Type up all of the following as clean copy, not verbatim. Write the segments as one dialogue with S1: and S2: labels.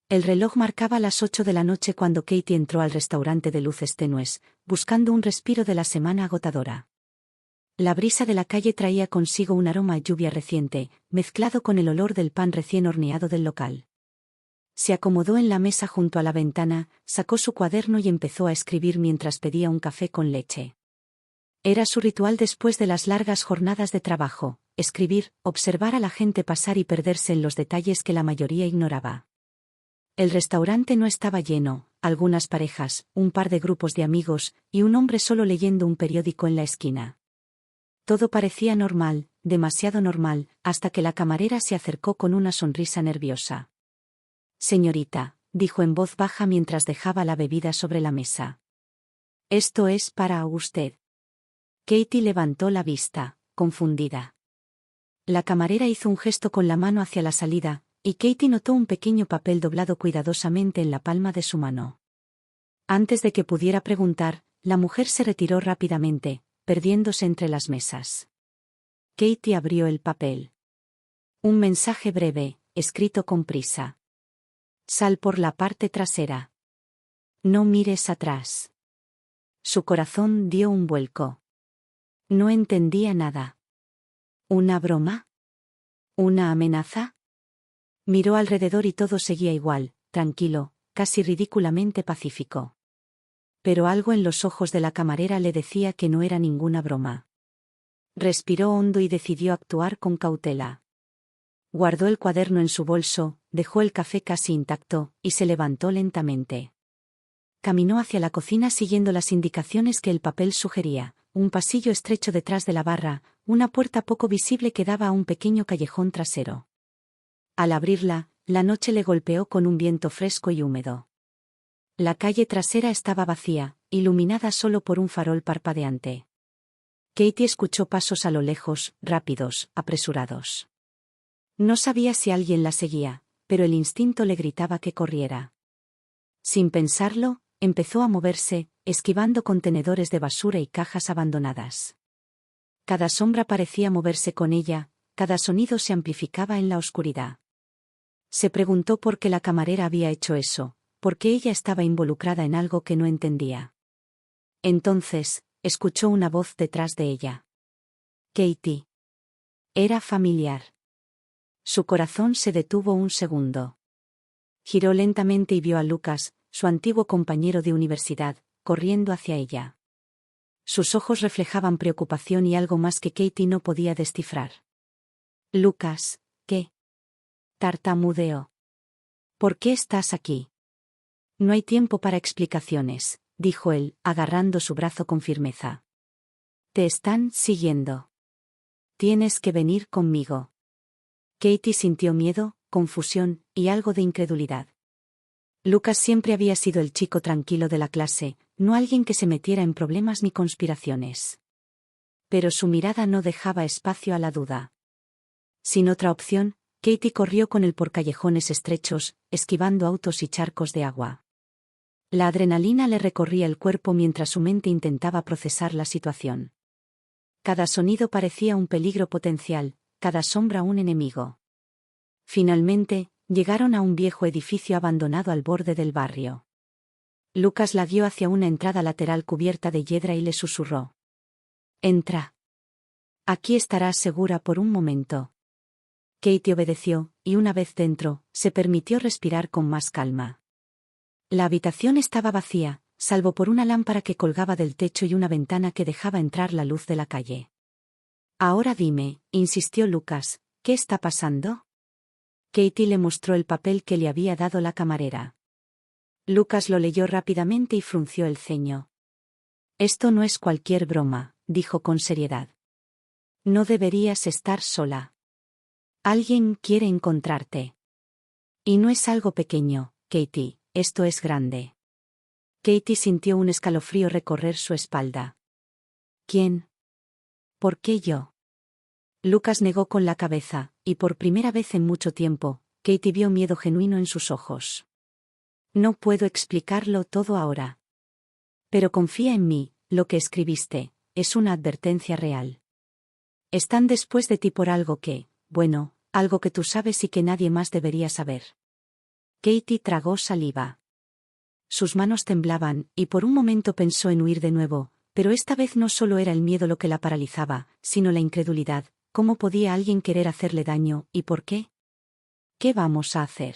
S1: El reloj marcaba las 8 de la noche cuando Katie entró al restaurante de luces tenues, buscando un respiro de la semana agotadora. La brisa de la calle traía consigo un aroma a lluvia reciente, mezclado con el olor del pan recién horneado del local. Se acomodó en la mesa junto a la ventana, sacó su cuaderno y empezó a escribir mientras pedía un café con leche. Era su ritual después de las largas jornadas de trabajo: escribir, observar a la gente pasar y perderse en los detalles que la mayoría ignoraba. El restaurante no estaba lleno, algunas parejas, un par de grupos de amigos, y un hombre solo leyendo un periódico en la esquina. Todo parecía normal, demasiado normal, hasta que la camarera se acercó con una sonrisa nerviosa. «Señorita», dijo en voz baja mientras dejaba la bebida sobre la mesa. «Esto es para usted». Katie levantó la vista, confundida. La camarera hizo un gesto con la mano hacia la salida, y Katie notó un pequeño papel doblado cuidadosamente en la palma de su mano. Antes de que pudiera preguntar, la mujer se retiró rápidamente, perdiéndose entre las mesas. Katie abrió el papel. Un mensaje breve, escrito con prisa. «Sal por la parte trasera. No mires atrás». Su corazón dio un vuelco. No entendía nada. ¿Una broma? ¿Una amenaza? Miró alrededor y todo seguía igual, tranquilo, casi ridículamente pacífico. Pero algo en los ojos de la camarera le decía que no era ninguna broma. Respiró hondo y decidió actuar con cautela. Guardó el cuaderno en su bolso, dejó el café casi intacto, y se levantó lentamente. Caminó hacia la cocina siguiendo las indicaciones que el papel sugería: un pasillo estrecho detrás de la barra, una puerta poco visible que daba a un pequeño callejón trasero. Al abrirla, la noche le golpeó con un viento fresco y húmedo. La calle trasera estaba vacía, iluminada solo por un farol parpadeante. Katie escuchó pasos a lo lejos, rápidos, apresurados. No sabía si alguien la seguía, pero el instinto le gritaba que corriera. Sin pensarlo, empezó a moverse, esquivando contenedores de basura y cajas abandonadas. Cada sombra parecía moverse con ella, cada sonido se amplificaba en la oscuridad. Se preguntó por qué la camarera había hecho eso, por qué ella estaba involucrada en algo que no entendía. Entonces, escuchó una voz detrás de ella. «Katie». Era familiar. Su corazón se detuvo un segundo. Giró lentamente y vio a Lucas, su antiguo compañero de universidad, corriendo hacia ella. Sus ojos reflejaban preocupación y algo más que Katie no podía descifrar. «Lucas, ¿qué?» tartamudeó. «¿Por qué estás aquí?» «No hay tiempo para explicaciones», dijo él, agarrando su brazo con firmeza. «Te están siguiendo. Tienes que venir conmigo». Katie sintió miedo, confusión, y algo de incredulidad. Lucas siempre había sido el chico tranquilo de la clase, no alguien que se metiera en problemas ni conspiraciones. Pero su mirada no dejaba espacio a la duda. Sin otra opción, Katie corrió con él por callejones estrechos, esquivando autos y charcos de agua. La adrenalina le recorría el cuerpo mientras su mente intentaba procesar la situación. Cada sonido parecía un peligro potencial, cada sombra un enemigo. Finalmente, llegaron a un viejo edificio abandonado al borde del barrio. Lucas la guió hacia una entrada lateral cubierta de hiedra y le susurró: «Entra. Aquí estarás segura por un momento». Katie obedeció, y una vez dentro, se permitió respirar con más calma. La habitación estaba vacía, salvo por una lámpara que colgaba del techo y una ventana que dejaba entrar la luz de la calle. «Ahora dime», insistió Lucas, «¿qué está pasando?» Katie le mostró el papel que le había dado la camarera. Lucas lo leyó rápidamente y frunció el ceño. «Esto no es cualquier broma», dijo con seriedad. «No deberías estar sola. Alguien quiere encontrarte. Y no es algo pequeño, Katie, esto es grande». Katie sintió un escalofrío recorrer su espalda. «¿Quién? ¿Por qué yo?» Lucas negó con la cabeza, y por primera vez en mucho tiempo, Katie vio miedo genuino en sus ojos. «No puedo explicarlo todo ahora. Pero confía en mí, lo que escribiste, es una advertencia real. Están después de ti por algo que, bueno, algo que tú sabes y que nadie más debería saber». Katie tragó saliva. Sus manos temblaban, y por un momento pensó en huir de nuevo, pero esta vez no solo era el miedo lo que la paralizaba, sino la incredulidad. ¿Cómo podía alguien querer hacerle daño, y por qué? ¿Qué vamos a hacer?,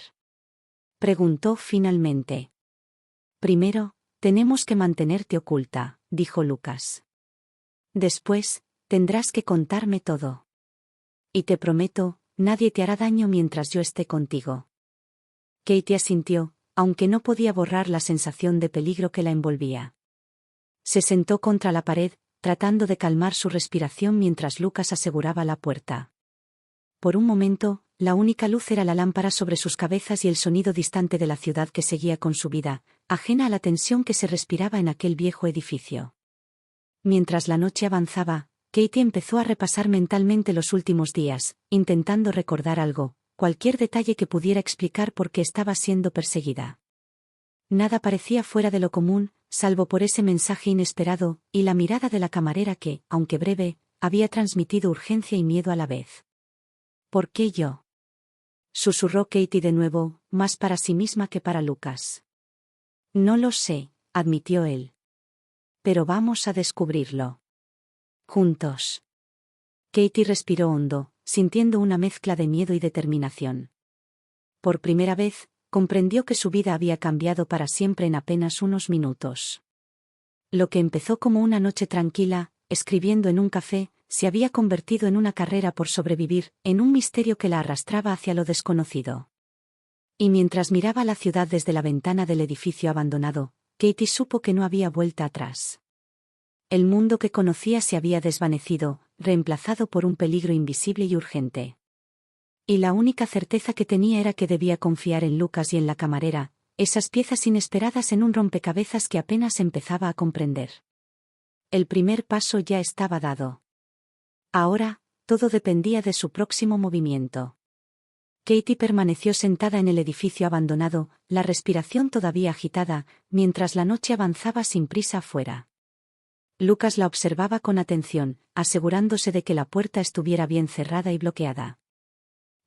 S1: preguntó finalmente. Primero, tenemos que mantenerte oculta, dijo Lucas. Después, tendrás que contarme todo. Y te prometo, nadie te hará daño mientras yo esté contigo. Katie asintió, aunque no podía borrar la sensación de peligro que la envolvía. Se sentó contra la pared, tratando de calmar su respiración mientras Lucas aseguraba la puerta. Por un momento, la única luz era la lámpara sobre sus cabezas y el sonido distante de la ciudad que seguía con su vida, ajena a la tensión que se respiraba en aquel viejo edificio. Mientras la noche avanzaba, Katie empezó a repasar mentalmente los últimos días, intentando recordar algo, cualquier detalle que pudiera explicar por qué estaba siendo perseguida. Nada parecía fuera de lo común, salvo por ese mensaje inesperado, y la mirada de la camarera que, aunque breve, había transmitido urgencia y miedo a la vez. ¿Por qué yo?, susurró Katie de nuevo, más para sí misma que para Lucas. No lo sé, admitió él. Pero vamos a descubrirlo. Juntos. Katie respiró hondo, sintiendo una mezcla de miedo y determinación. Por primera vez, comprendió que su vida había cambiado para siempre en apenas unos minutos. Lo que empezó como una noche tranquila, escribiendo en un café, se había convertido en una carrera por sobrevivir, en un misterio que la arrastraba hacia lo desconocido. Y mientras miraba la ciudad desde la ventana del edificio abandonado, Katie supo que no había vuelta atrás. El mundo que conocía se había desvanecido, reemplazado por un peligro invisible y urgente. Y la única certeza que tenía era que debía confiar en Lucas y en la camarera, esas piezas inesperadas en un rompecabezas que apenas empezaba a comprender. El primer paso ya estaba dado. Ahora, todo dependía de su próximo movimiento. Katie permaneció sentada en el edificio abandonado, la respiración todavía agitada, mientras la noche avanzaba sin prisa afuera. Lucas la observaba con atención, asegurándose de que la puerta estuviera bien cerrada y bloqueada.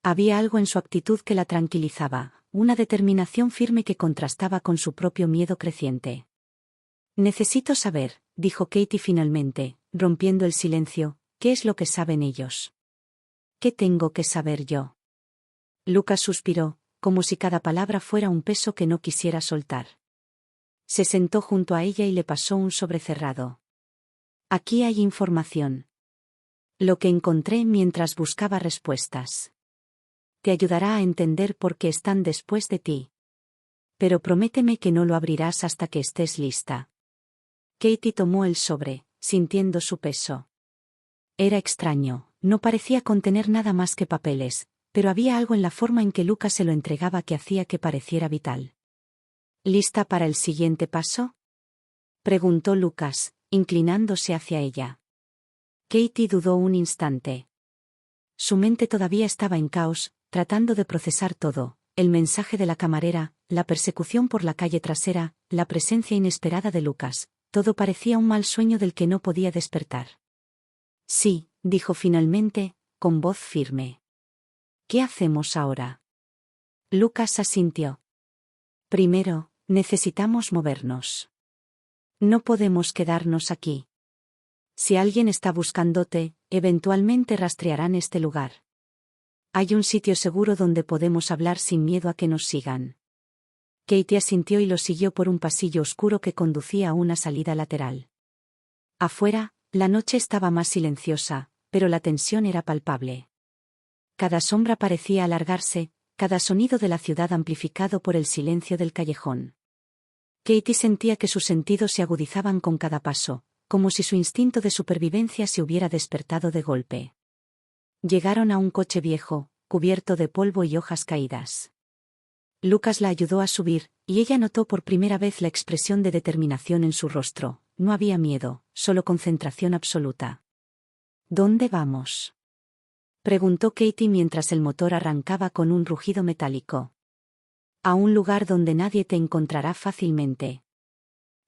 S1: Había algo en su actitud que la tranquilizaba, una determinación firme que contrastaba con su propio miedo creciente. Necesito saber, dijo Katie finalmente, rompiendo el silencio, ¿qué es lo que saben ellos? ¿Qué tengo que saber yo? Lucas suspiró, como si cada palabra fuera un peso que no quisiera soltar. Se sentó junto a ella y le pasó un sobre cerrado. Aquí hay información. Lo que encontré mientras buscaba respuestas. Te ayudará a entender por qué están después de ti. Pero prométeme que no lo abrirás hasta que estés lista. Katie tomó el sobre, sintiendo su peso. Era extraño, no parecía contener nada más que papeles, pero había algo en la forma en que Lucas se lo entregaba que hacía que pareciera vital. ¿Lista para el siguiente paso?, preguntó Lucas, inclinándose hacia ella. Katie dudó un instante. Su mente todavía estaba en caos, tratando de procesar todo, el mensaje de la camarera, la persecución por la calle trasera, la presencia inesperada de Lucas, todo parecía un mal sueño del que no podía despertar. Sí, dijo finalmente, con voz firme. ¿Qué hacemos ahora? Lucas asintió. Primero, necesitamos movernos. No podemos quedarnos aquí. Si alguien está buscándote, eventualmente rastrearán este lugar. Hay un sitio seguro donde podemos hablar sin miedo a que nos sigan. Katie asintió y lo siguió por un pasillo oscuro que conducía a una salida lateral. Afuera, la noche estaba más silenciosa, pero la tensión era palpable. Cada sombra parecía alargarse, cada sonido de la ciudad amplificado por el silencio del callejón. Katie sentía que sus sentidos se agudizaban con cada paso, como si su instinto de supervivencia se hubiera despertado de golpe. Llegaron a un coche viejo, cubierto de polvo y hojas caídas. Lucas la ayudó a subir, y ella notó por primera vez la expresión de determinación en su rostro. No había miedo, solo concentración absoluta. ¿Dónde vamos?, preguntó Katie mientras el motor arrancaba con un rugido metálico. A un lugar donde nadie te encontrará fácilmente.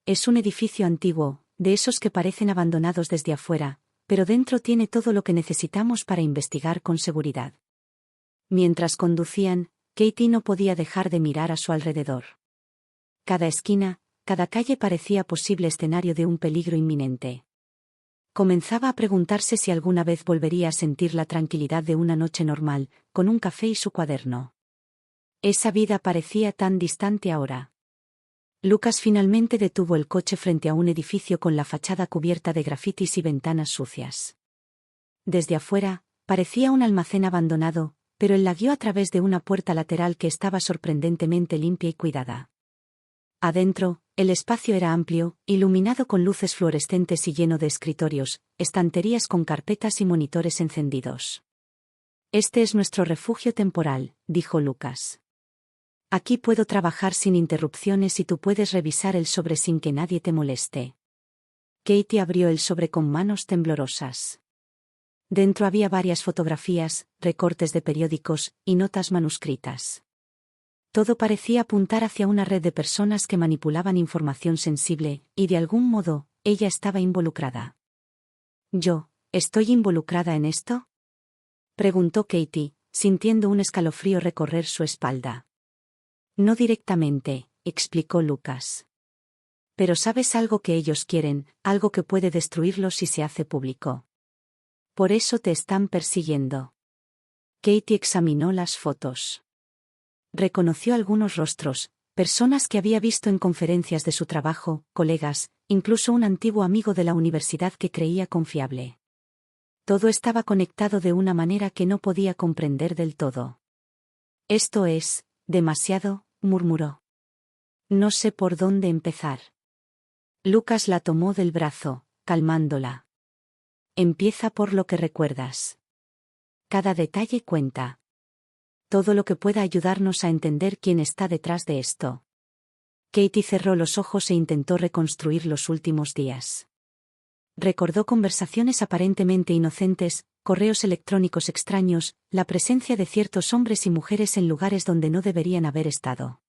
S1: Es un edificio antiguo, de esos que parecen abandonados desde afuera, pero dentro tiene todo lo que necesitamos para investigar con seguridad. Mientras conducían, Katie no podía dejar de mirar a su alrededor. Cada esquina, cada calle parecía posible escenario de un peligro inminente. Comenzaba a preguntarse si alguna vez volvería a sentir la tranquilidad de una noche normal, con un café y su cuaderno. Esa vida parecía tan distante ahora. Lucas finalmente detuvo el coche frente a un edificio con la fachada cubierta de grafitis y ventanas sucias. Desde afuera, parecía un almacén abandonado, pero él la guió a través de una puerta lateral que estaba sorprendentemente limpia y cuidada. Adentro, el espacio era amplio, iluminado con luces fluorescentes y lleno de escritorios, estanterías con carpetas y monitores encendidos. Este es nuestro refugio temporal, dijo Lucas. Aquí puedo trabajar sin interrupciones y tú puedes revisar el sobre sin que nadie te moleste. Katie abrió el sobre con manos temblorosas. Dentro había varias fotografías, recortes de periódicos y notas manuscritas. Todo parecía apuntar hacia una red de personas que manipulaban información sensible, y de algún modo, ella estaba involucrada. ¿Yo, estoy involucrada en esto?, preguntó Katie, sintiendo un escalofrío recorrer su espalda. No directamente, explicó Lucas. Pero sabes algo que ellos quieren, algo que puede destruirlos si se hace público. Por eso te están persiguiendo. Katie examinó las fotos. Reconoció algunos rostros, personas que había visto en conferencias de su trabajo, colegas, incluso un antiguo amigo de la universidad que creía confiable. Todo estaba conectado de una manera que no podía comprender del todo. Esto es demasiado, murmuró. No sé por dónde empezar. Lucas la tomó del brazo, calmándola. Empieza por lo que recuerdas. Cada detalle cuenta. Todo lo que pueda ayudarnos a entender quién está detrás de esto. Katie cerró los ojos e intentó reconstruir los últimos días. Recordó conversaciones aparentemente inocentes, correos electrónicos extraños, la presencia de ciertos hombres y mujeres en lugares donde no deberían haber estado.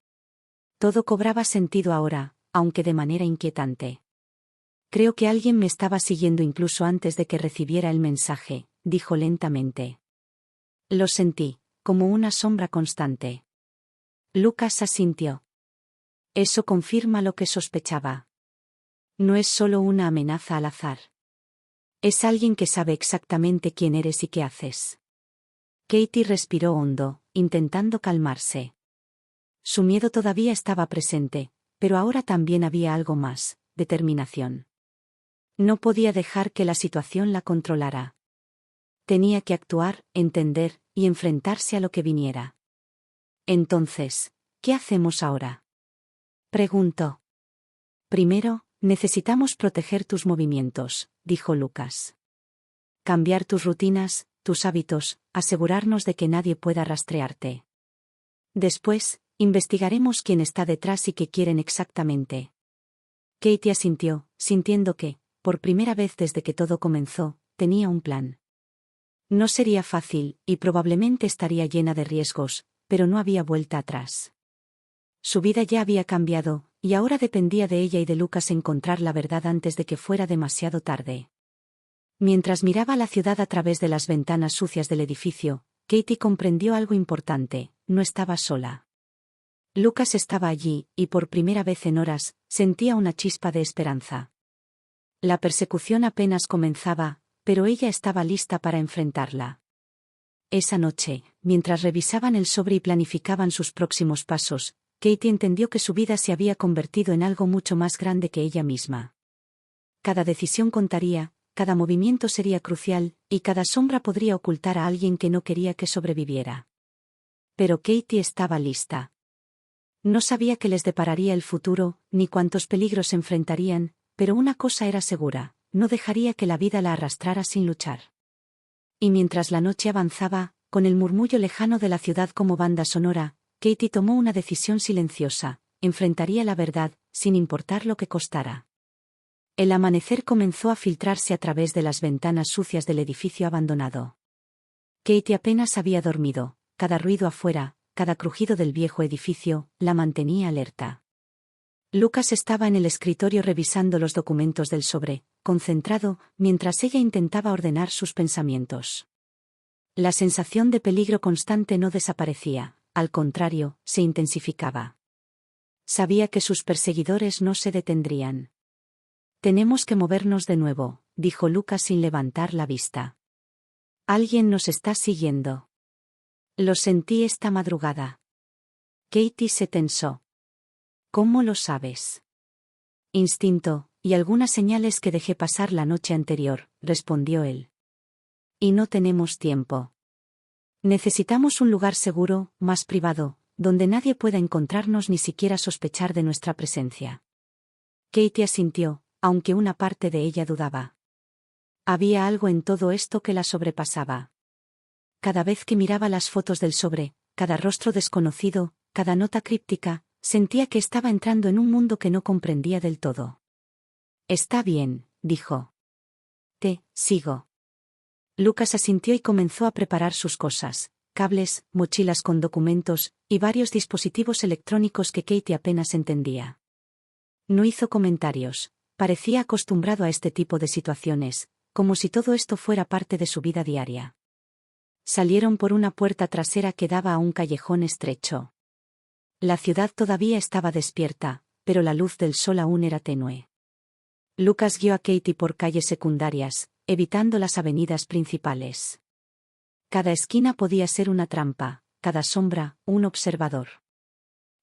S1: Todo cobraba sentido ahora, aunque de manera inquietante. Creo que alguien me estaba siguiendo incluso antes de que recibiera el mensaje, dijo lentamente. Lo sentí, como una sombra constante. Lucas asintió. Eso confirma lo que sospechaba. No es solo una amenaza al azar. Es alguien que sabe exactamente quién eres y qué haces. Katie respiró hondo, intentando calmarse. Su miedo todavía estaba presente, pero ahora también había algo más, determinación. No podía dejar que la situación la controlara. Tenía que actuar, entender, y enfrentarse a lo que viniera. Entonces, ¿qué hacemos ahora?, preguntó. Primero, necesitamos proteger tus movimientos, dijo Lucas. Cambiar tus rutinas, tus hábitos, asegurarnos de que nadie pueda rastrearte. Después, investigaremos quién está detrás y qué quieren exactamente. Katie asintió, sintiendo que, por primera vez desde que todo comenzó, tenía un plan. No sería fácil, y probablemente estaría llena de riesgos, pero no había vuelta atrás. Su vida ya había cambiado, y ahora dependía de ella y de Lucas encontrar la verdad antes de que fuera demasiado tarde. Mientras miraba la ciudad a través de las ventanas sucias del edificio, Katie comprendió algo importante: no estaba sola. Lucas estaba allí, y por primera vez en horas, sentía una chispa de esperanza. La persecución apenas comenzaba, pero ella estaba lista para enfrentarla. Esa noche, mientras revisaban el sobre y planificaban sus próximos pasos, Katie entendió que su vida se había convertido en algo mucho más grande que ella misma. Cada decisión contaría, cada movimiento sería crucial, y cada sombra podría ocultar a alguien que no quería que sobreviviera. Pero Katie estaba lista. No sabía qué les depararía el futuro, ni cuántos peligros se enfrentarían, pero una cosa era segura: no dejaría que la vida la arrastrara sin luchar. Y mientras la noche avanzaba, con el murmullo lejano de la ciudad como banda sonora, Katie tomó una decisión silenciosa: enfrentaría la verdad, sin importar lo que costara. El amanecer comenzó a filtrarse a través de las ventanas sucias del edificio abandonado. Katie apenas había dormido, cada ruido afuera, cada crujido del viejo edificio, la mantenía alerta. Lucas estaba en el escritorio revisando los documentos del sobre, concentrado, mientras ella intentaba ordenar sus pensamientos. La sensación de peligro constante no desaparecía, al contrario, se intensificaba. Sabía que sus perseguidores no se detendrían. Tenemos que movernos de nuevo, dijo Lucas sin levantar la vista. Alguien nos está siguiendo. Lo sentí esta madrugada. Katie se tensó. ¿Cómo lo sabes? Instinto, y algunas señales que dejé pasar la noche anterior, respondió él. Y no tenemos tiempo. Necesitamos un lugar seguro, más privado, donde nadie pueda encontrarnos ni siquiera sospechar de nuestra presencia. Katie asintió, aunque una parte de ella dudaba. Había algo en todo esto que la sobrepasaba. Cada vez que miraba las fotos del sobre, cada rostro desconocido, cada nota críptica, sentía que estaba entrando en un mundo que no comprendía del todo. Está bien, dijo. Te sigo. Lucas asintió y comenzó a preparar sus cosas, cables, mochilas con documentos, y varios dispositivos electrónicos que Katie apenas entendía. No hizo comentarios, parecía acostumbrado a este tipo de situaciones, como si todo esto fuera parte de su vida diaria. Salieron por una puerta trasera que daba a un callejón estrecho. La ciudad todavía estaba despierta, pero la luz del sol aún era tenue. Lucas guió a Katie por calles secundarias, evitando las avenidas principales. Cada esquina podía ser una trampa, cada sombra, un observador.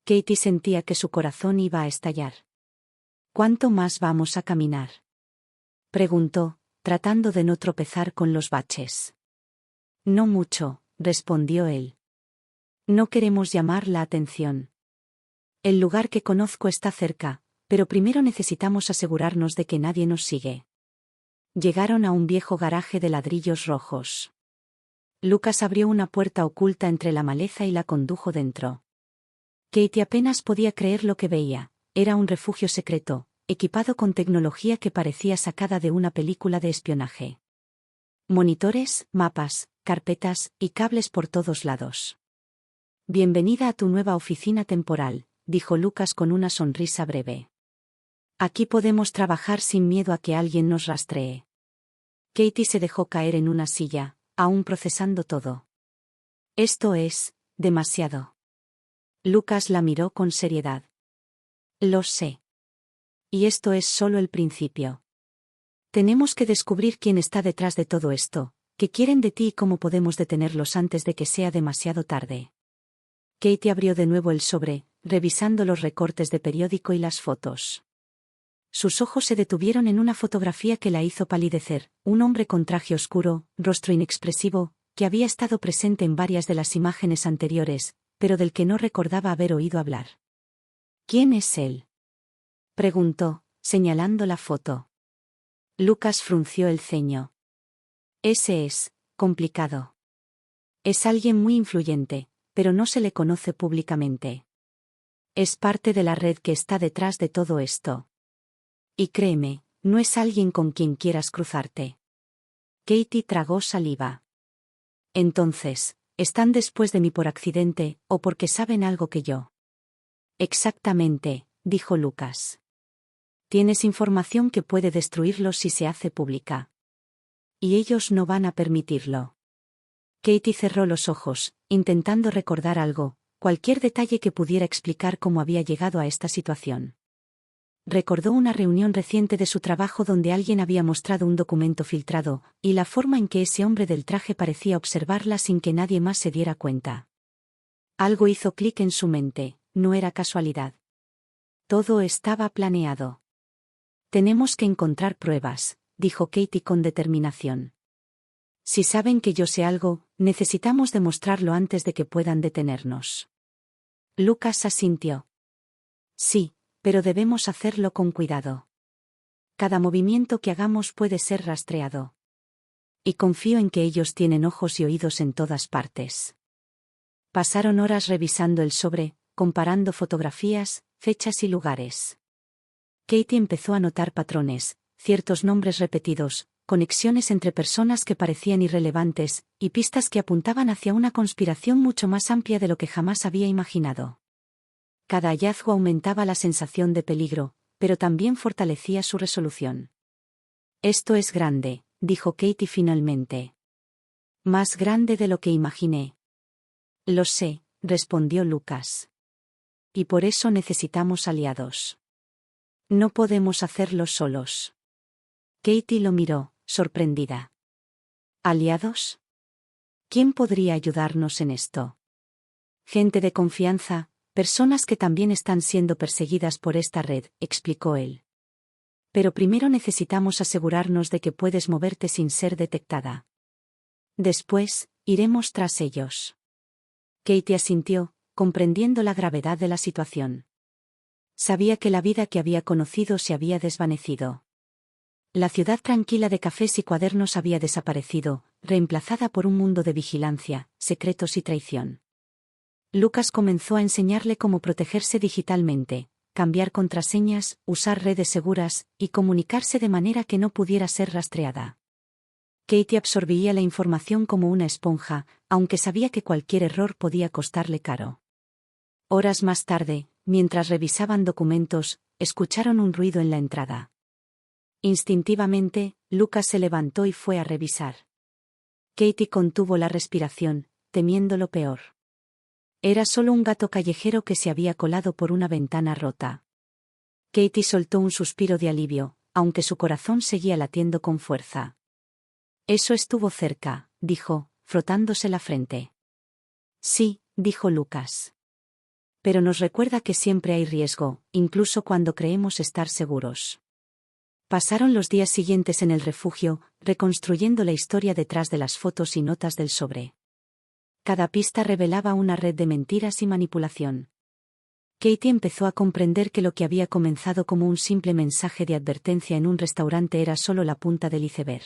S1: Katie sentía que su corazón iba a estallar. ¿Cuánto más vamos a caminar?, preguntó, tratando de no tropezar con los baches. No mucho, respondió él. No queremos llamar la atención. El lugar que conozco está cerca, pero primero necesitamos asegurarnos de que nadie nos sigue. Llegaron a un viejo garaje de ladrillos rojos. Lucas abrió una puerta oculta entre la maleza y la condujo dentro. Katie apenas podía creer lo que veía. Era un refugio secreto, equipado con tecnología que parecía sacada de una película de espionaje. Monitores, mapas, carpetas y cables por todos lados. Bienvenida a tu nueva oficina temporal, dijo Lucas con una sonrisa breve. Aquí podemos trabajar sin miedo a que alguien nos rastree. Katie se dejó caer en una silla, aún procesando todo. Esto es demasiado. Lucas la miró con seriedad. Lo sé. Y esto es solo el principio. Tenemos que descubrir quién está detrás de todo esto, qué quieren de ti y cómo podemos detenerlos antes de que sea demasiado tarde. Katie abrió de nuevo el sobre, revisando los recortes de periódico y las fotos. Sus ojos se detuvieron en una fotografía que la hizo palidecer, un hombre con traje oscuro, rostro inexpresivo, que había estado presente en varias de las imágenes anteriores, pero del que no recordaba haber oído hablar. ¿Quién es él?, preguntó, señalando la foto. Lucas frunció el ceño. Ese es complicado. Es alguien muy influyente, pero no se le conoce públicamente. Es parte de la red que está detrás de todo esto. Y créeme, no es alguien con quien quieras cruzarte. Katie tragó saliva. Entonces, ¿están después de mí por accidente, o porque saben algo que yo? Exactamente, dijo Lucas. Tienes información que puede destruirlos si se hace pública. Y ellos no van a permitirlo. Katie cerró los ojos, intentando recordar algo, cualquier detalle que pudiera explicar cómo había llegado a esta situación. Recordó una reunión reciente de su trabajo donde alguien había mostrado un documento filtrado, y la forma en que ese hombre del traje parecía observarla sin que nadie más se diera cuenta. Algo hizo clic en su mente, no era casualidad. Todo estaba planeado. Tenemos que encontrar pruebas, dijo Katie con determinación. Si saben que yo sé algo, necesitamos demostrarlo antes de que puedan detenernos. Lucas asintió. Sí, pero debemos hacerlo con cuidado. Cada movimiento que hagamos puede ser rastreado. Y confío en que ellos tienen ojos y oídos en todas partes. Pasaron horas revisando el sobre, comparando fotografías, fechas y lugares. Katie empezó a notar patrones, ciertos nombres repetidos, conexiones entre personas que parecían irrelevantes, y pistas que apuntaban hacia una conspiración mucho más amplia de lo que jamás había imaginado. Cada hallazgo aumentaba la sensación de peligro, pero también fortalecía su resolución. Esto es grande, dijo Katie finalmente. Más grande de lo que imaginé. Lo sé, respondió Lucas. Y por eso necesitamos aliados. No podemos hacerlo solos. Katie lo miró, sorprendida. ¿Aliados? ¿Quién podría ayudarnos en esto? Gente de confianza, personas que también están siendo perseguidas por esta red, explicó él. Pero primero necesitamos asegurarnos de que puedes moverte sin ser detectada. Después, iremos tras ellos. Katie asintió, comprendiendo la gravedad de la situación. Sabía que la vida que había conocido se había desvanecido. La ciudad tranquila de cafés y cuadernos había desaparecido, reemplazada por un mundo de vigilancia, secretos y traición. Lucas comenzó a enseñarle cómo protegerse digitalmente, cambiar contraseñas, usar redes seguras, y comunicarse de manera que no pudiera ser rastreada. Katie absorbía la información como una esponja, aunque sabía que cualquier error podía costarle caro. Horas más tarde, mientras revisaban documentos, escucharon un ruido en la entrada. Instintivamente, Lucas se levantó y fue a revisar. Katie contuvo la respiración, temiendo lo peor. Era solo un gato callejero que se había colado por una ventana rota. Katie soltó un suspiro de alivio, aunque su corazón seguía latiendo con fuerza. Eso estuvo cerca, dijo, frotándose la frente. Sí, dijo Lucas. Pero nos recuerda que siempre hay riesgo, incluso cuando creemos estar seguros. Pasaron los días siguientes en el refugio, reconstruyendo la historia detrás de las fotos y notas del sobre. Cada pista revelaba una red de mentiras y manipulación. Katie empezó a comprender que lo que había comenzado como un simple mensaje de advertencia en un restaurante era solo la punta del iceberg.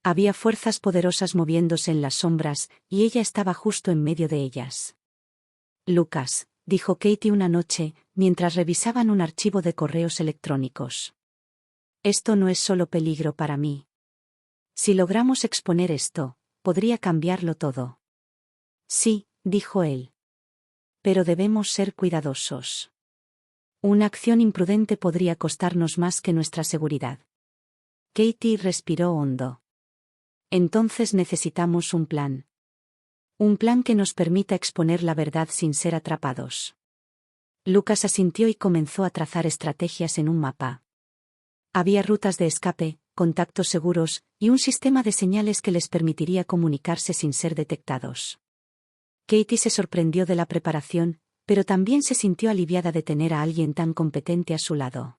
S1: Había fuerzas poderosas moviéndose en las sombras, y ella estaba justo en medio de ellas. Lucas, dijo Katie una noche, mientras revisaban un archivo de correos electrónicos. Esto no es solo peligro para mí. Si logramos exponer esto, podría cambiarlo todo. Sí, dijo él. Pero debemos ser cuidadosos. Una acción imprudente podría costarnos más que nuestra seguridad. Katie respiró hondo. Entonces necesitamos un plan. Un plan que nos permita exponer la verdad sin ser atrapados. Lucas asintió y comenzó a trazar estrategias en un mapa. Había rutas de escape, contactos seguros, y un sistema de señales que les permitiría comunicarse sin ser detectados. Katie se sorprendió de la preparación, pero también se sintió aliviada de tener a alguien tan competente a su lado.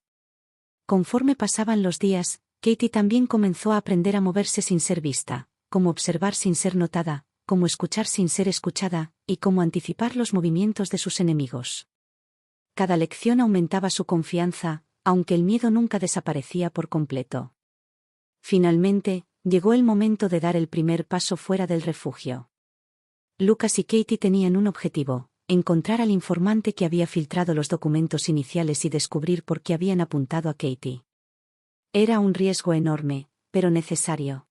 S1: Conforme pasaban los días, Katie también comenzó a aprender a moverse sin ser vista, cómo observar sin ser notada, cómo escuchar sin ser escuchada, y cómo anticipar los movimientos de sus enemigos. Cada lección aumentaba su confianza, aunque el miedo nunca desaparecía por completo. Finalmente, llegó el momento de dar el primer paso fuera del refugio. Lucas y Katie tenían un objetivo: encontrar al informante que había filtrado los documentos iniciales y descubrir por qué habían apuntado a Katie. Era un riesgo enorme, pero necesario.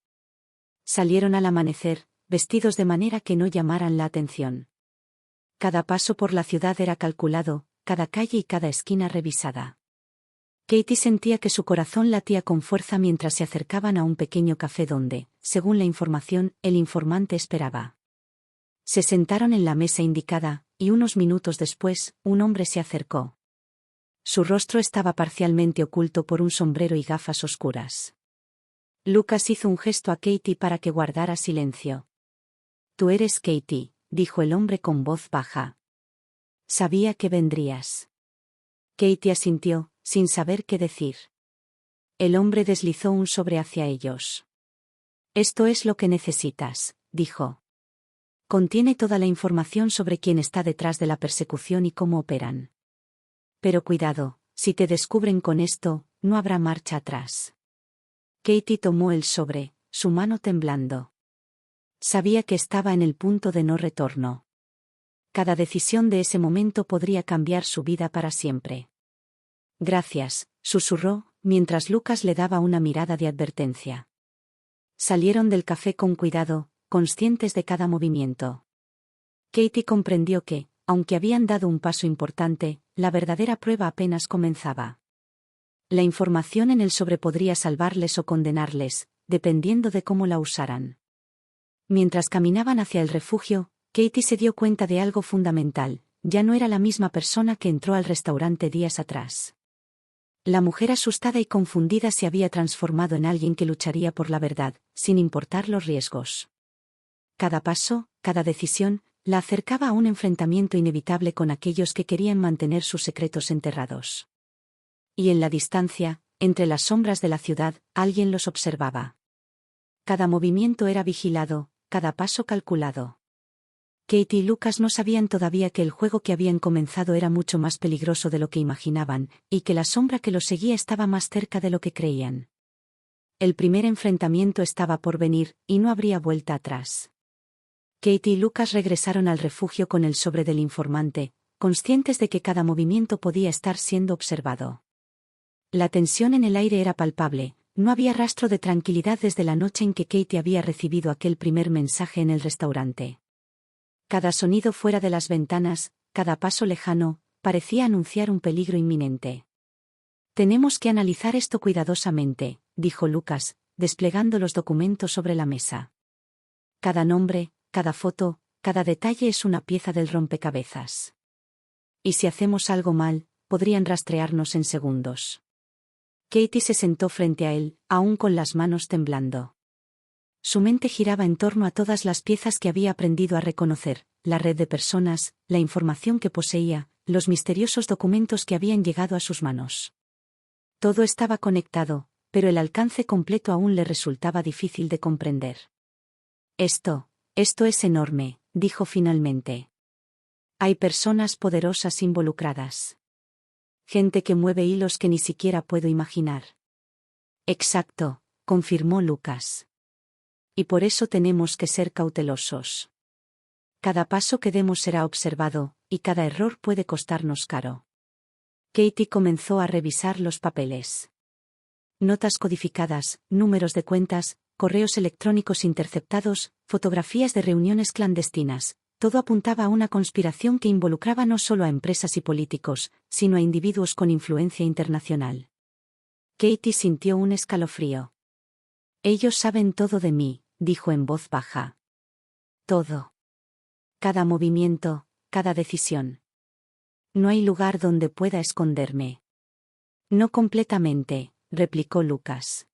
S1: Salieron al amanecer, vestidos de manera que no llamaran la atención. Cada paso por la ciudad era calculado, cada calle y cada esquina revisada. Katie sentía que su corazón latía con fuerza mientras se acercaban a un pequeño café donde, según la información, el informante esperaba. Se sentaron en la mesa indicada, y unos minutos después, un hombre se acercó. Su rostro estaba parcialmente oculto por un sombrero y gafas oscuras. Lucas hizo un gesto a Katie para que guardara silencio. «Tú eres Katie», dijo el hombre con voz baja. «Sabía que vendrías». Katie asintió, sin saber qué decir. El hombre deslizó un sobre hacia ellos. «Esto es lo que necesitas», dijo. «Contiene toda la información sobre quién está detrás de la persecución y cómo operan. Pero cuidado, si te descubren con esto, no habrá marcha atrás». Katie tomó el sobre, su mano temblando. Sabía que estaba en el punto de no retorno. Cada decisión de ese momento podría cambiar su vida para siempre. «Gracias», susurró, mientras Lucas le daba una mirada de advertencia. Salieron del café con cuidado, conscientes de cada movimiento. Katie comprendió que, aunque habían dado un paso importante, la verdadera prueba apenas comenzaba. La información en el sobre podría salvarles o condenarles, dependiendo de cómo la usaran. Mientras caminaban hacia el refugio, Katie se dio cuenta de algo fundamental: ya no era la misma persona que entró al restaurante días atrás. La mujer asustada y confundida se había transformado en alguien que lucharía por la verdad, sin importar los riesgos. Cada paso, cada decisión, la acercaba a un enfrentamiento inevitable con aquellos que querían mantener sus secretos enterrados. Y en la distancia, entre las sombras de la ciudad, alguien los observaba. Cada movimiento era vigilado, cada paso calculado. Katie y Lucas no sabían todavía que el juego que habían comenzado era mucho más peligroso de lo que imaginaban, y que la sombra que los seguía estaba más cerca de lo que creían. El primer enfrentamiento estaba por venir, y no habría vuelta atrás. Katie y Lucas regresaron al refugio con el sobre del informante, conscientes de que cada movimiento podía estar siendo observado. La tensión en el aire era palpable, no había rastro de tranquilidad desde la noche en que Katie había recibido aquel primer mensaje en el restaurante. Cada sonido fuera de las ventanas, cada paso lejano, parecía anunciar un peligro inminente. «Tenemos que analizar esto cuidadosamente», dijo Lucas, desplegando los documentos sobre la mesa. «Cada nombre, cada foto, cada detalle es una pieza del rompecabezas. Y si hacemos algo mal, podrían rastrearnos en segundos». Katie se sentó frente a él, aún con las manos temblando. Su mente giraba en torno a todas las piezas que había aprendido a reconocer, la red de personas, la información que poseía, los misteriosos documentos que habían llegado a sus manos. Todo estaba conectado, pero el alcance completo aún le resultaba difícil de comprender. Esto es enorme», dijo finalmente. «Hay personas poderosas involucradas. Gente que mueve hilos que ni siquiera puedo imaginar». «Exacto», confirmó Lucas. «Y por eso tenemos que ser cautelosos. Cada paso que demos será observado, y cada error puede costarnos caro». Katie comenzó a revisar los papeles. Notas codificadas, números de cuentas, correos electrónicos interceptados, fotografías de reuniones clandestinas, todo apuntaba a una conspiración que involucraba no solo a empresas y políticos, sino a individuos con influencia internacional. Katie sintió un escalofrío. «Ellos saben todo de mí», dijo en voz baja. «Todo. Cada movimiento, cada decisión. No hay lugar donde pueda esconderme». «No completamente», replicó Lucas.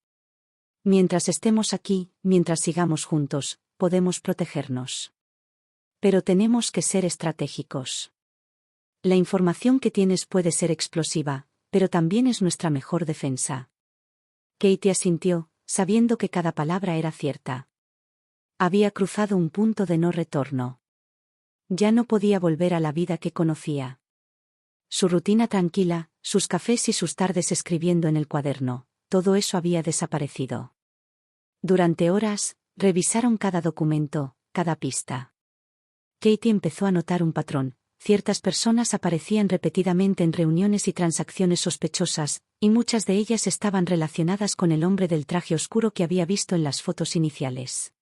S1: «Mientras estemos aquí, mientras sigamos juntos, podemos protegernos. Pero tenemos que ser estratégicos. La información que tienes puede ser explosiva, pero también es nuestra mejor defensa». Katie asintió, sabiendo que cada palabra era cierta. Había cruzado un punto de no retorno. Ya no podía volver a la vida que conocía. Su rutina tranquila, sus cafés y sus tardes escribiendo en el cuaderno, todo eso había desaparecido. Durante horas, revisaron cada documento, cada pista. Katie empezó a notar un patrón: ciertas personas aparecían repetidamente en reuniones y transacciones sospechosas, y muchas de ellas estaban relacionadas con el hombre del traje oscuro que había visto en las fotos iniciales.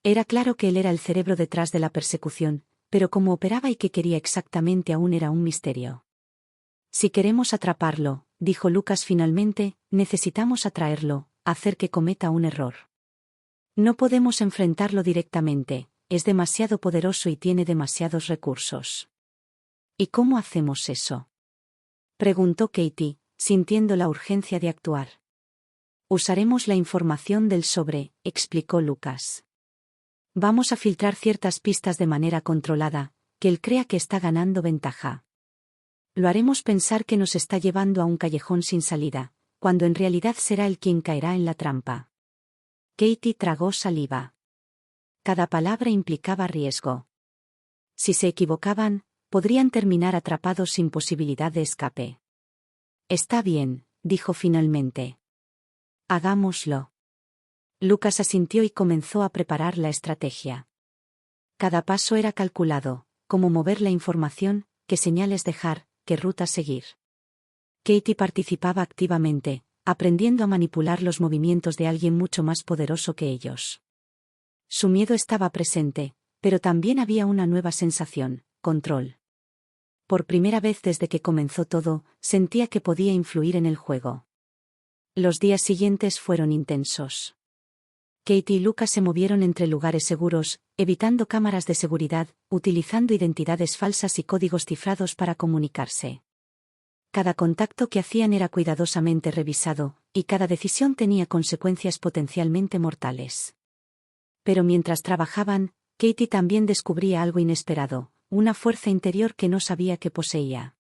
S1: Era claro que él era el cerebro detrás de la persecución, pero cómo operaba y qué quería exactamente aún era un misterio. «Si queremos atraparlo», dijo Lucas finalmente, «necesitamos atraerlo, hacer que cometa un error. No podemos enfrentarlo directamente, es demasiado poderoso y tiene demasiados recursos». «¿Y cómo hacemos eso?», preguntó Katie, sintiendo la urgencia de actuar. «Usaremos la información del sobre», explicó Lucas. «Vamos a filtrar ciertas pistas de manera controlada, que él crea que está ganando ventaja. Lo haremos pensar que nos está llevando a un callejón sin salida, cuando en realidad será él quien caerá en la trampa». Katie tragó saliva. Cada palabra implicaba riesgo. Si se equivocaban, podrían terminar atrapados sin posibilidad de escape. «Está bien», dijo finalmente. «Hagámoslo». Lucas asintió y comenzó a preparar la estrategia. Cada paso era calculado: cómo mover la información, qué señales dejar, qué ruta seguir. Katie participaba activamente, aprendiendo a manipular los movimientos de alguien mucho más poderoso que ellos. Su miedo estaba presente, pero también había una nueva sensación: control. Por primera vez desde que comenzó todo, sentía que podía influir en el juego. Los días siguientes fueron intensos. Katie y Lucas se movieron entre lugares seguros, evitando cámaras de seguridad, utilizando identidades falsas y códigos cifrados para comunicarse. Cada contacto que hacían era cuidadosamente revisado, y cada decisión tenía consecuencias potencialmente mortales. Pero mientras trabajaban, Katie también descubría algo inesperado, una fuerza interior que no sabía que poseía.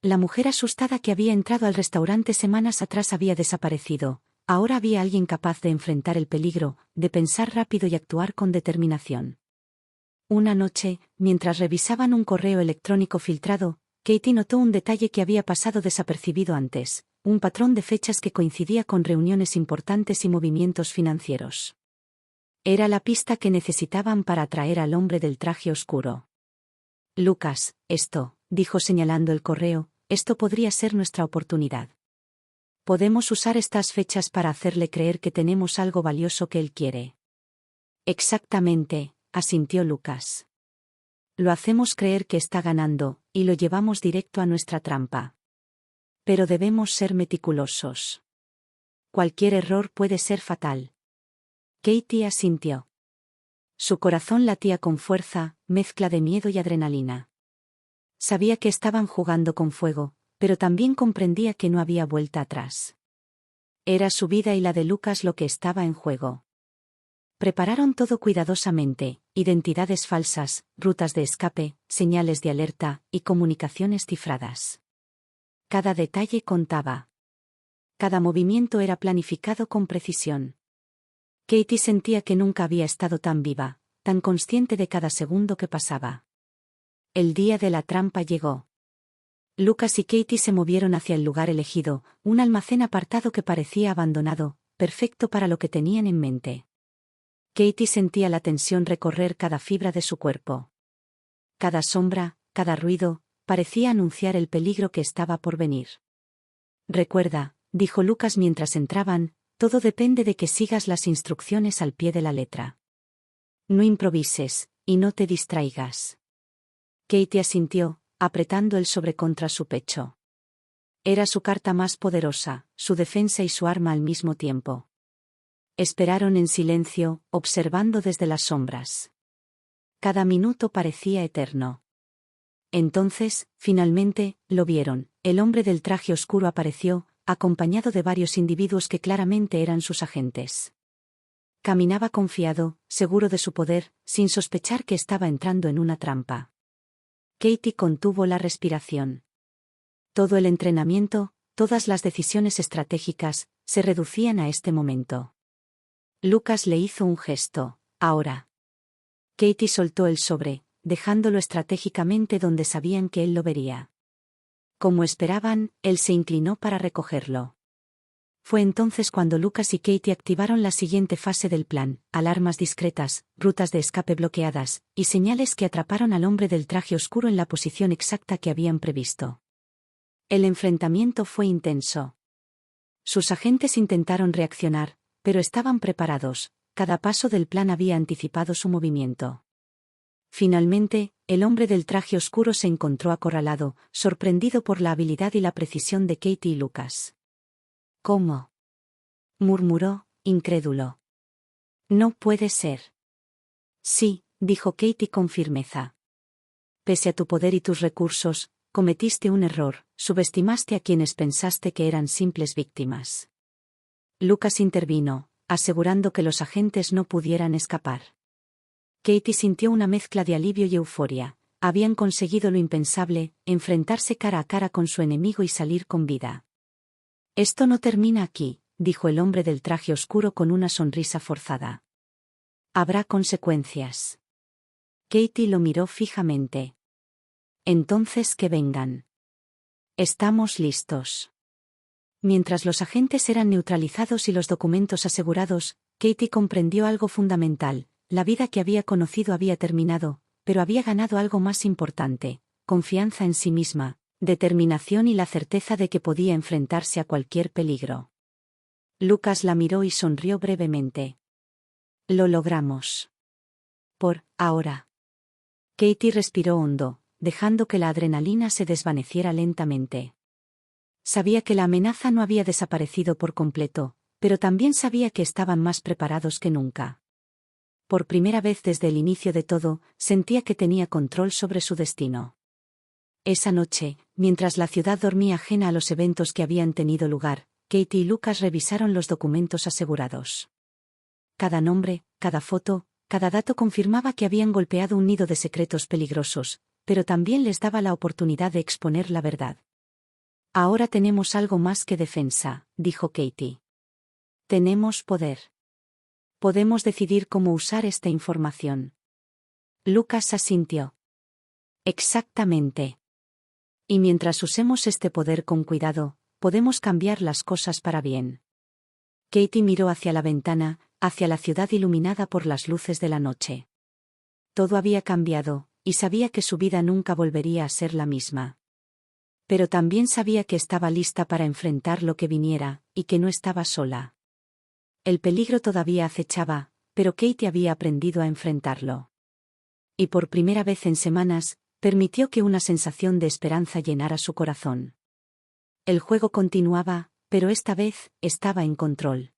S1: La mujer asustada que había entrado al restaurante semanas atrás había desaparecido. Ahora había alguien capaz de enfrentar el peligro, de pensar rápido y actuar con determinación. Una noche, mientras revisaban un correo electrónico filtrado, Katie notó un detalle que había pasado desapercibido antes, un patrón de fechas que coincidía con reuniones importantes y movimientos financieros. Era la pista que necesitaban para atraer al hombre del traje oscuro. Lucas, dijo señalando el correo, esto podría ser nuestra oportunidad. Podemos usar estas fechas para hacerle creer que tenemos algo valioso que él quiere. Exactamente, asintió Lucas. Lo hacemos creer que está ganando, y lo llevamos directo a nuestra trampa. Pero debemos ser meticulosos. Cualquier error puede ser fatal. Katie asintió. Su corazón latía con fuerza, mezcla de miedo y adrenalina. Sabía que estaban jugando con fuego, pero también comprendía que no había vuelta atrás. Era su vida y la de Lucas lo que estaba en juego. Prepararon todo cuidadosamente, identidades falsas, rutas de escape, señales de alerta, y comunicaciones cifradas. Cada detalle contaba. Cada movimiento era planificado con precisión. Katie sentía que nunca había estado tan viva, tan consciente de cada segundo que pasaba. El día de la trampa llegó. Lucas y Katie se movieron hacia el lugar elegido, un almacén apartado que parecía abandonado, perfecto para lo que tenían en mente. Katie sentía la tensión recorrer cada fibra de su cuerpo. Cada sombra, cada ruido, parecía anunciar el peligro que estaba por venir. Recuerda, dijo Lucas mientras entraban, todo depende de que sigas las instrucciones al pie de la letra. No improvises, y no te distraigas. Katie asintió, apretando el sobre contra su pecho. Era su carta más poderosa, su defensa y su arma al mismo tiempo. Esperaron en silencio, observando desde las sombras. Cada minuto parecía eterno. Entonces, finalmente, lo vieron. El hombre del traje oscuro apareció, acompañado de varios individuos que claramente eran sus agentes. Caminaba confiado, seguro de su poder, sin sospechar que estaba entrando en una trampa. Katie contuvo la respiración. Todo el entrenamiento, todas las decisiones estratégicas, se reducían a este momento. Lucas le hizo un gesto. Ahora. Katie soltó el sobre, dejándolo estratégicamente donde sabían que él lo vería. Como esperaban, él se inclinó para recogerlo. Fue entonces cuando Lucas y Katie activaron la siguiente fase del plan: alarmas discretas, rutas de escape bloqueadas, y señales que atraparon al hombre del traje oscuro en la posición exacta que habían previsto. El enfrentamiento fue intenso. Sus agentes intentaron reaccionar, pero estaban preparados, cada paso del plan había anticipado su movimiento. Finalmente, el hombre del traje oscuro se encontró acorralado, sorprendido por la habilidad y la precisión de Katie y Lucas. ¿Cómo?, murmuró, incrédulo. No puede ser. Sí, dijo Katie con firmeza. Pese a tu poder y tus recursos, cometiste un error, subestimaste a quienes pensaste que eran simples víctimas. Lucas intervino, asegurando que los agentes no pudieran escapar. Katie sintió una mezcla de alivio y euforia. Habían conseguido lo impensable, enfrentarse cara a cara con su enemigo y salir con vida. Esto no termina aquí, dijo el hombre del traje oscuro con una sonrisa forzada. Habrá consecuencias. Katie lo miró fijamente. Entonces que vengan. Estamos listos. Mientras los agentes eran neutralizados y los documentos asegurados, Katie comprendió algo fundamental: la vida que había conocido había terminado, pero había ganado algo más importante: confianza en sí misma, determinación y la certeza de que podía enfrentarse a cualquier peligro. Lucas la miró y sonrió brevemente. Lo logramos. Por ahora. Katie respiró hondo, dejando que la adrenalina se desvaneciera lentamente. Sabía que la amenaza no había desaparecido por completo, pero también sabía que estaban más preparados que nunca. Por primera vez desde el inicio de todo, sentía que tenía control sobre su destino. Esa noche, mientras la ciudad dormía ajena a los eventos que habían tenido lugar, Katie y Lucas revisaron los documentos asegurados. Cada nombre, cada foto, cada dato confirmaba que habían golpeado un nido de secretos peligrosos, pero también les daba la oportunidad de exponer la verdad. Ahora tenemos algo más que defensa, dijo Katie. Tenemos poder. Podemos decidir cómo usar esta información. Lucas asintió. Exactamente. Y mientras usemos este poder con cuidado, podemos cambiar las cosas para bien. Katie miró hacia la ventana, hacia la ciudad iluminada por las luces de la noche. Todo había cambiado, y sabía que su vida nunca volvería a ser la misma. Pero también sabía que estaba lista para enfrentar lo que viniera, y que no estaba sola. El peligro todavía acechaba, pero Katie había aprendido a enfrentarlo. Y por primera vez en semanas, permitió que una sensación de esperanza llenara su corazón. El juego continuaba, pero esta vez, estaba en control.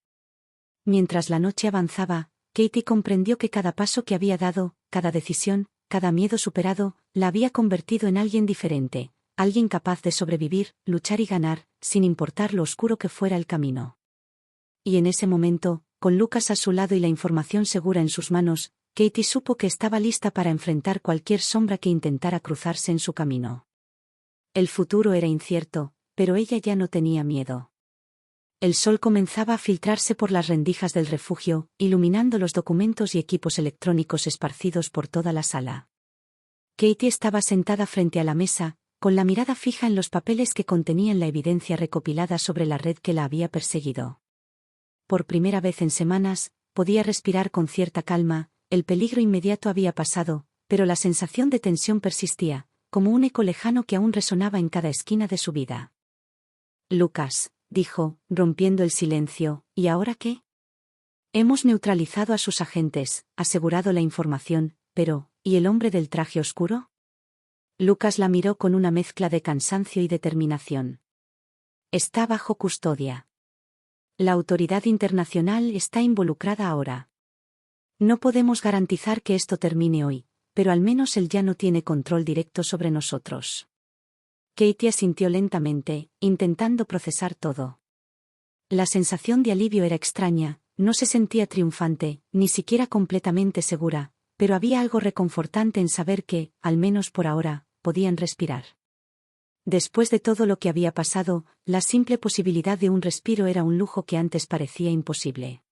S1: Mientras la noche avanzaba, Katie comprendió que cada paso que había dado, cada decisión, cada miedo superado, la había convertido en alguien diferente, alguien capaz de sobrevivir, luchar y ganar, sin importar lo oscuro que fuera el camino. Y en ese momento, con Lucas a su lado y la información segura en sus manos, Katie supo que estaba lista para enfrentar cualquier sombra que intentara cruzarse en su camino. El futuro era incierto, pero ella ya no tenía miedo. El sol comenzaba a filtrarse por las rendijas del refugio, iluminando los documentos y equipos electrónicos esparcidos por toda la sala. Katie estaba sentada frente a la mesa, con la mirada fija en los papeles que contenían la evidencia recopilada sobre la red que la había perseguido. Por primera vez en semanas, podía respirar con cierta calma. El peligro inmediato había pasado, pero la sensación de tensión persistía, como un eco lejano que aún resonaba en cada esquina de su vida. Lucas, dijo, rompiendo el silencio, ¿y ahora qué? Hemos neutralizado a sus agentes, asegurado la información, pero, ¿y el hombre del traje oscuro? Lucas la miró con una mezcla de cansancio y determinación. Está bajo custodia. La autoridad internacional está involucrada ahora. No podemos garantizar que esto termine hoy, pero al menos él ya no tiene control directo sobre nosotros. Katie asintió lentamente, intentando procesar todo. La sensación de alivio era extraña, no se sentía triunfante, ni siquiera completamente segura, pero había algo reconfortante en saber que, al menos por ahora, podían respirar. Después de todo lo que había pasado, la simple posibilidad de un respiro era un lujo que antes parecía imposible.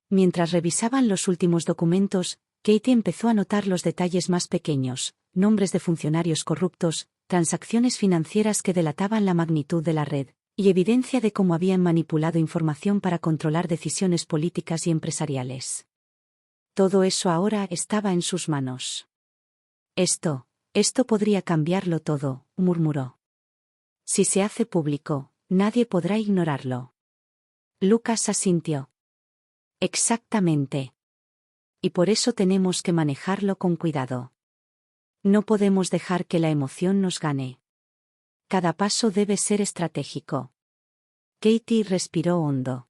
S1: Mientras revisaban los últimos documentos, Katie empezó a notar los detalles más pequeños, nombres de funcionarios corruptos, transacciones financieras que delataban la magnitud de la red, y evidencia de cómo habían manipulado información para controlar decisiones políticas y empresariales. Todo eso ahora estaba en sus manos. Esto podría cambiarlo todo, murmuró. Si se hace público, nadie podrá ignorarlo. Lucas asintió. Exactamente. Y por eso tenemos que manejarlo con cuidado. No podemos dejar que la emoción nos gane. Cada paso debe ser estratégico. Katie respiró hondo.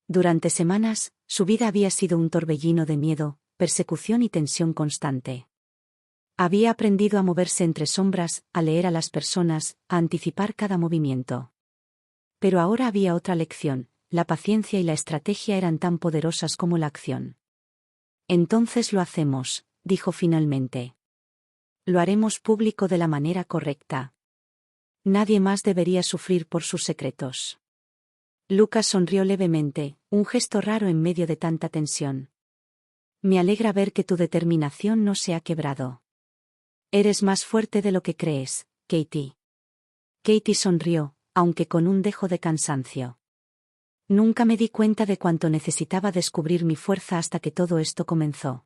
S1: Durante semanas, su vida había sido un torbellino de miedo, persecución y tensión constante. Había aprendido a moverse entre sombras, a leer a las personas, a anticipar cada movimiento. Pero ahora había otra lección. La paciencia y la estrategia eran tan poderosas como la acción. Entonces lo hacemos, dijo finalmente. Lo haremos público de la manera correcta. Nadie más debería sufrir por sus secretos. Lucas sonrió levemente, un gesto raro en medio de tanta tensión. Me alegra ver que tu determinación no se ha quebrado. Eres más fuerte de lo que crees, Katie. Katie sonrió, aunque con un dejo de cansancio. Nunca me di cuenta de cuánto necesitaba descubrir mi fuerza hasta que todo esto comenzó.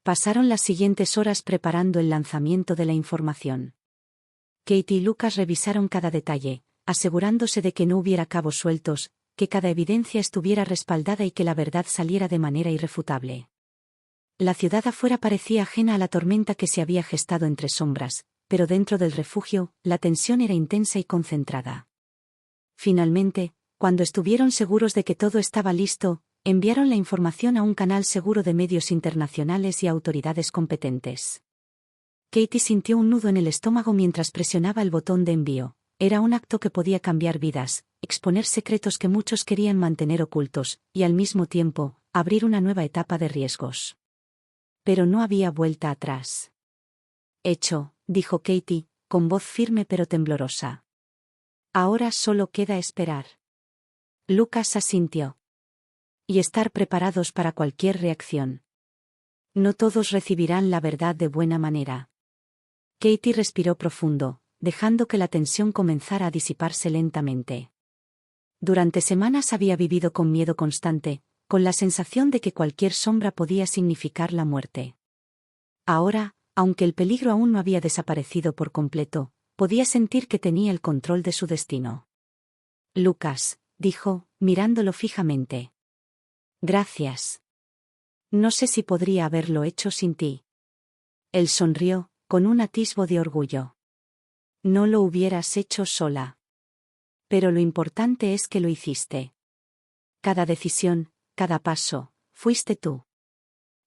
S1: Pasaron las siguientes horas preparando el lanzamiento de la información. Katie y Lucas revisaron cada detalle, asegurándose de que no hubiera cabos sueltos, que cada evidencia estuviera respaldada y que la verdad saliera de manera irrefutable. La ciudad afuera parecía ajena a la tormenta que se había gestado entre sombras, pero dentro del refugio, la tensión era intensa y concentrada. Finalmente, cuando estuvieron seguros de que todo estaba listo, Enviaron la información a un canal seguro de medios internacionales y autoridades competentes. Katie sintió un nudo en el estómago mientras presionaba el botón de envío. Era un acto que podía cambiar vidas, exponer secretos que muchos querían mantener ocultos, y al mismo tiempo, abrir una nueva etapa de riesgos. Pero no había vuelta atrás. Hecho, dijo Katie, con voz firme pero temblorosa. Ahora solo queda esperar. Lucas asintió. Y estar preparados para cualquier reacción. No todos recibirán la verdad de buena manera. Katie respiró profundo, dejando que la tensión comenzara a disiparse lentamente. Durante semanas había vivido con miedo constante, con la sensación de que cualquier sombra podía significar la muerte. Ahora, aunque el peligro aún no había desaparecido por completo, podía sentir que tenía el control de su destino. Lucas, dijo, mirándolo fijamente. Gracias. No sé si podría haberlo hecho sin ti. Él sonrió, con un atisbo de orgullo. No lo hubieras hecho sola. Pero lo importante es que lo hiciste. Cada decisión, cada paso, fuiste tú.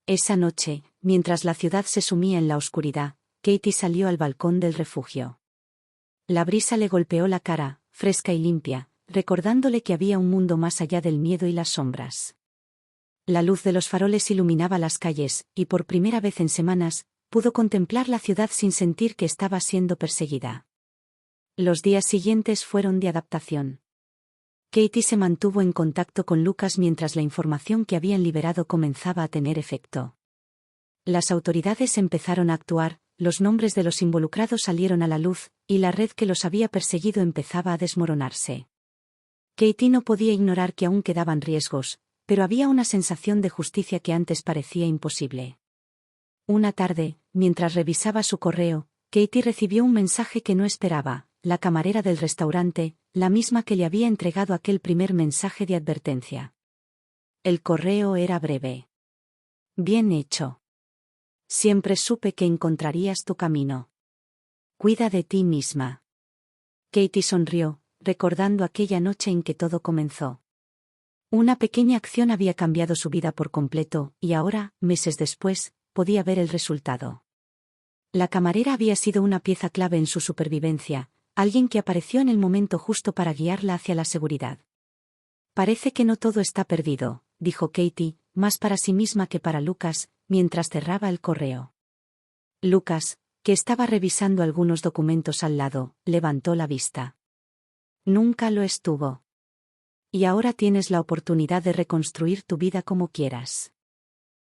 S1: Esa noche, mientras la ciudad se sumía en la oscuridad, Katie salió al balcón del refugio. La brisa le golpeó la cara, fresca y limpia, recordándole que había un mundo más allá del miedo y las sombras. La luz de los faroles iluminaba las calles, y por primera vez en semanas, pudo contemplar la ciudad sin sentir que estaba siendo perseguida. Los días siguientes fueron de adaptación. Katie se mantuvo en contacto con Lucas mientras la información que habían liberado comenzaba a tener efecto. Las autoridades empezaron a actuar, los nombres de los involucrados salieron a la luz, y la red que los había perseguido empezaba a desmoronarse. Katie no podía ignorar que aún quedaban riesgos, pero había una sensación de justicia que antes parecía imposible. Una tarde, mientras revisaba su correo, Katie recibió un mensaje que no esperaba. La camarera del restaurante, la misma que le había entregado aquel primer mensaje de advertencia. El correo era breve. Bien hecho. Siempre supe que encontrarías tu camino. Cuida de ti misma. Katie sonrió, recordando aquella noche en que todo comenzó. Una pequeña acción había cambiado su vida por completo, y ahora, meses después, podía ver el resultado. La camarera había sido una pieza clave en su supervivencia, alguien que apareció en el momento justo para guiarla hacia la seguridad. Parece que no todo está perdido, dijo Katie, más para sí misma que para Lucas, mientras cerraba el correo. Lucas, que estaba revisando algunos documentos al lado, levantó la vista. Nunca lo estuvo. Y ahora tienes la oportunidad de reconstruir tu vida como quieras.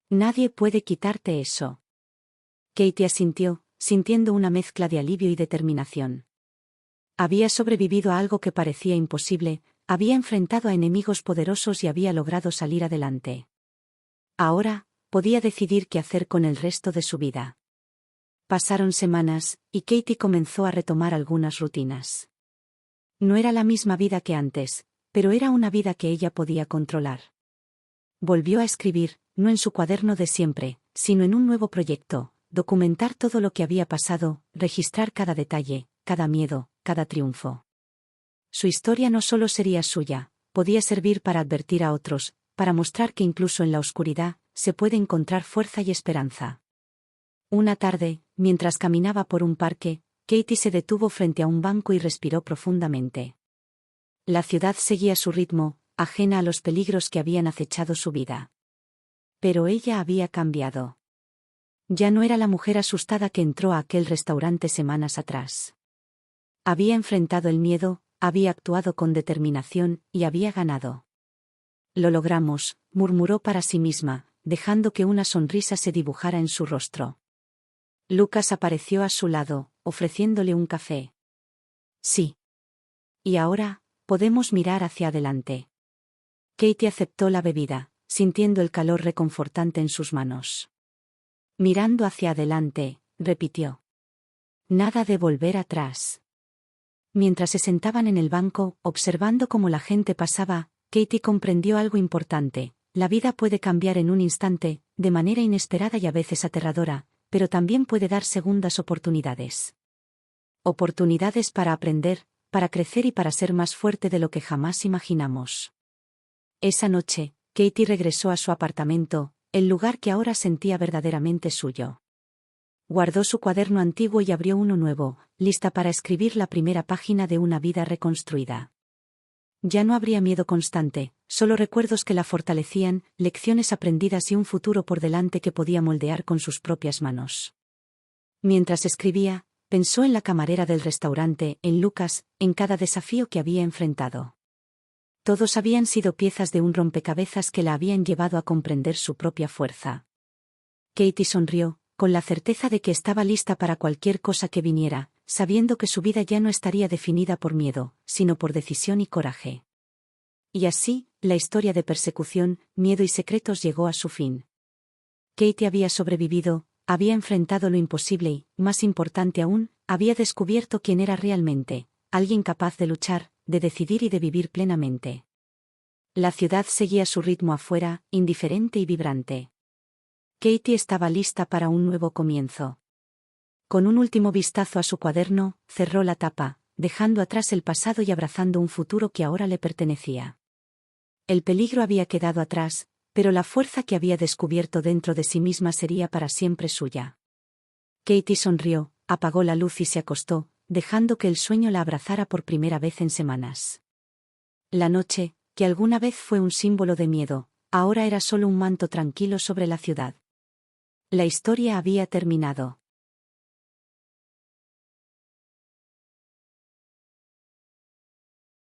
S1: Nadie puede quitarte eso. Katie asintió, sintiendo una mezcla de alivio y determinación. Había sobrevivido a algo que parecía imposible, había enfrentado a enemigos poderosos y había logrado salir adelante. Ahora, podía decidir qué hacer con el resto de su vida. Pasaron semanas, y Katie comenzó a retomar algunas rutinas. No era la misma vida que antes, pero era una vida que ella podía controlar. Volvió a escribir, no en su cuaderno de siempre, sino en un nuevo proyecto, documentar todo lo que había pasado, registrar cada detalle, cada miedo, cada triunfo. Su historia no solo sería suya, podía servir para advertir a otros, para mostrar que incluso en la oscuridad, se puede encontrar fuerza y esperanza. Una tarde, mientras caminaba por un parque, Katie se detuvo frente a un banco y respiró profundamente. La ciudad seguía su ritmo, ajena a los peligros que habían acechado su vida. Pero ella había cambiado. Ya no era la mujer asustada que entró a aquel restaurante semanas atrás. Había enfrentado el miedo, había actuado con determinación, y había ganado. Lo logramos, murmuró para sí misma, dejando que una sonrisa se dibujara en su rostro. Lucas apareció a su lado, ofreciéndole un café. Sí. Y ahora, podemos mirar hacia adelante. Katie aceptó la bebida, sintiendo el calor reconfortante en sus manos. Mirando hacia adelante, repitió. Nada de volver atrás. Mientras se sentaban en el banco, observando cómo la gente pasaba, Katie comprendió algo importante. La vida puede cambiar en un instante, de manera inesperada y a veces aterradora, pero también puede dar segundas oportunidades. Oportunidades para aprender, para crecer y para ser más fuerte de lo que jamás imaginamos. Esa noche, Katie regresó a su apartamento, el lugar que ahora sentía verdaderamente suyo. Guardó su cuaderno antiguo y abrió uno nuevo, lista para escribir la primera página de una vida reconstruida. Ya no habría miedo constante, solo recuerdos que la fortalecían, lecciones aprendidas y un futuro por delante que podía moldear con sus propias manos. Mientras escribía, pensó en la camarera del restaurante, en Lucas, en cada desafío que había enfrentado. Todos habían sido piezas de un rompecabezas que la habían llevado a comprender su propia fuerza. Katie sonrió, con la certeza de que estaba lista para cualquier cosa que viniera, sabiendo que su vida ya no estaría definida por miedo, sino por decisión y coraje. Y así, la historia de persecución, miedo y secretos llegó a su fin. Katie había sobrevivido, había enfrentado lo imposible y, más importante aún, había descubierto quién era realmente, alguien capaz de luchar, de decidir y de vivir plenamente. La ciudad seguía su ritmo afuera, indiferente y vibrante. Katie estaba lista para un nuevo comienzo. Con un último vistazo a su cuaderno, cerró la tapa, dejando atrás el pasado y abrazando un futuro que ahora le pertenecía. El peligro había quedado atrás, pero la fuerza que había descubierto dentro de sí misma sería para siempre suya. Katie sonrió, apagó la luz y se acostó, dejando que el sueño la abrazara por primera vez en semanas. La noche, que alguna vez fue un símbolo de miedo, ahora era solo un manto tranquilo sobre la ciudad. La historia había terminado.